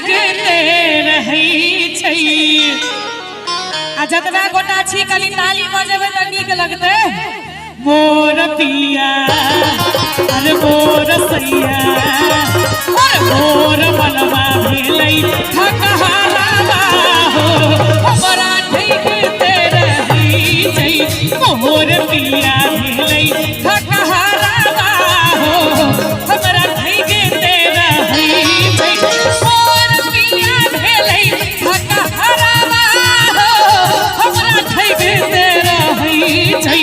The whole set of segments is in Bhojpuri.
धैगते रहै छै। आ जतबा गोटा छी कली ताली बजेबै त नीक लगतै। मोर पिया अरे मोर सैया अरे मोर मनवा भेलै ठकहरावा हो हमरा धैगते रहै छै। मोर पिया भेलै ठकहरावा हो हमरा धैगते रहै छै। मोर पिया भेलै ठकहरावा हो हमरा धैगते रहै छै।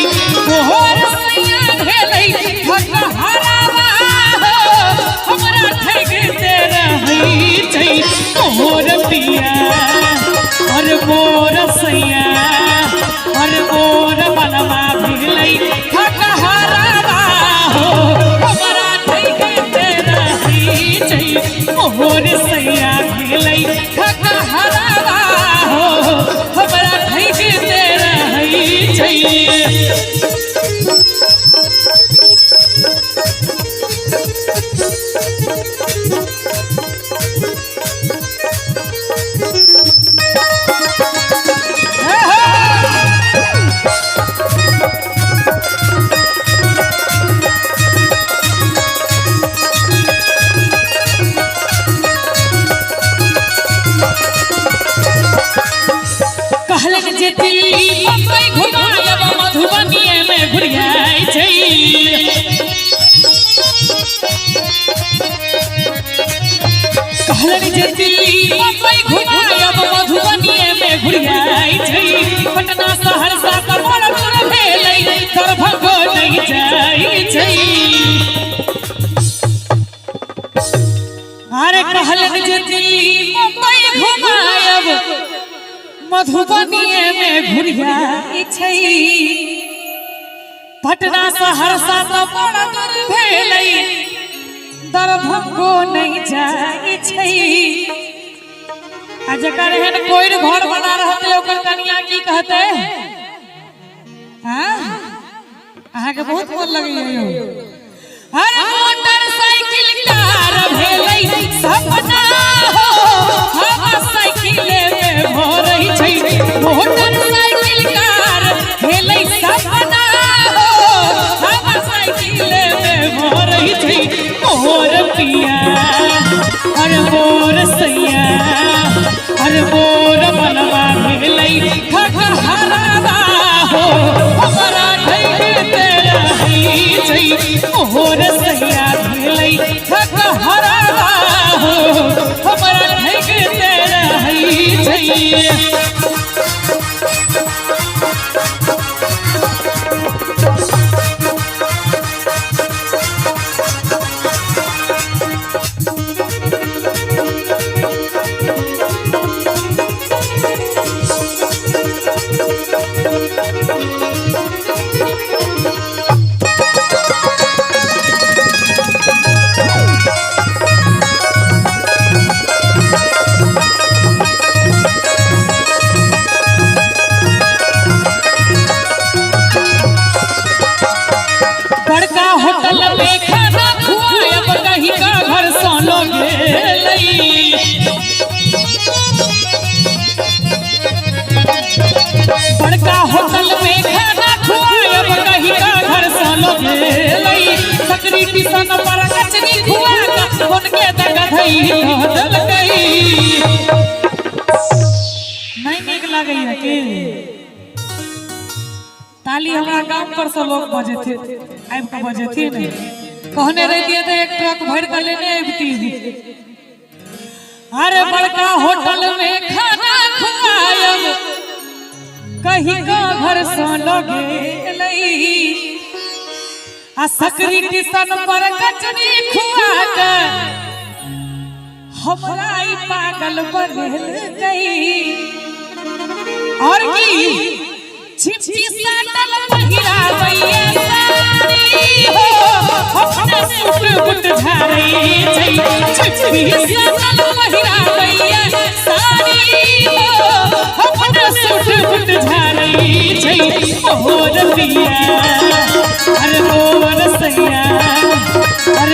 मोर सैया भेलै ठकहरावा हो हमरा धैगते रहै छै। मोर पिया और मोर सैया और मोर मनवा भेलै ठकहरावा हो हमरा धैगते रहै छै। मोर सैया भेलै ठकहरावा हो हमरा धैगते रहै छै। कहलन जे दिल्ली बम्बई घुमायब मधुबनीए में घुरियाई छै। कहलन जे दिल्ली बम्बई घुमायब मधुबनीए में घुरियाई छै। पटना सहरसा त बड़ दूर भेलै दरभंगो नहीं जाइ छै। अरे कहलन जे दिल्ली बम्बई घुमायब मधुबनीए में घुरियाई छै। पटना सहरसा त बड़ दूर भेलै दरभंगो नहीं जाइ छै। आ जकर एहन कोइर घर बना रहतै ओकर कनिया की कहतै? हां अहाँ के बहुत मन लगैया यौ। अरे मोटरसाइकिल कार भेलै सपना हो हवा साइकिले में भरै छै। मोटरसाइकिल कार भेलै सपना हो हवा साइकिले में भरै छै। मोर पिया अरे मोर सैया अरे मोर मनवा भेलै ठकहरावा हो हमरा धैगते रहै छै। मोर सैया भेलै ठकहरावा हो हमरा धैगते रहै छै। बड़का होटल में खाना खुआयब कहीं का घर सोनो गेलै। बड़का होटल में खाना खुआयब कहीं का घर सोनो गेलै। सकरी टिशन पर कचरी खुआ के उनके दगधई देलकै। नहीं नीक लागैया के ताली हमरा गांव पर से लोग बजे थे आब के बजे थे नहीं कहने रहिए तो एक ट्रक भर कर लेने आबती। अरे बड़का होटल में खाना खुआयब कहीं का घर से गेलै। आ सकरी टिशन पर कचरी खुआ के हमरा ई पागल बनेलकै। और की छिपी साटल पहिरावैया साड़ी हो अपने सूट बुट झाड़ै छै। छिपी साटल पहिरावैया साड़ी हो अपने सूट बुट झाड़ै छै। मोर पिया अरे मोर सैया अरे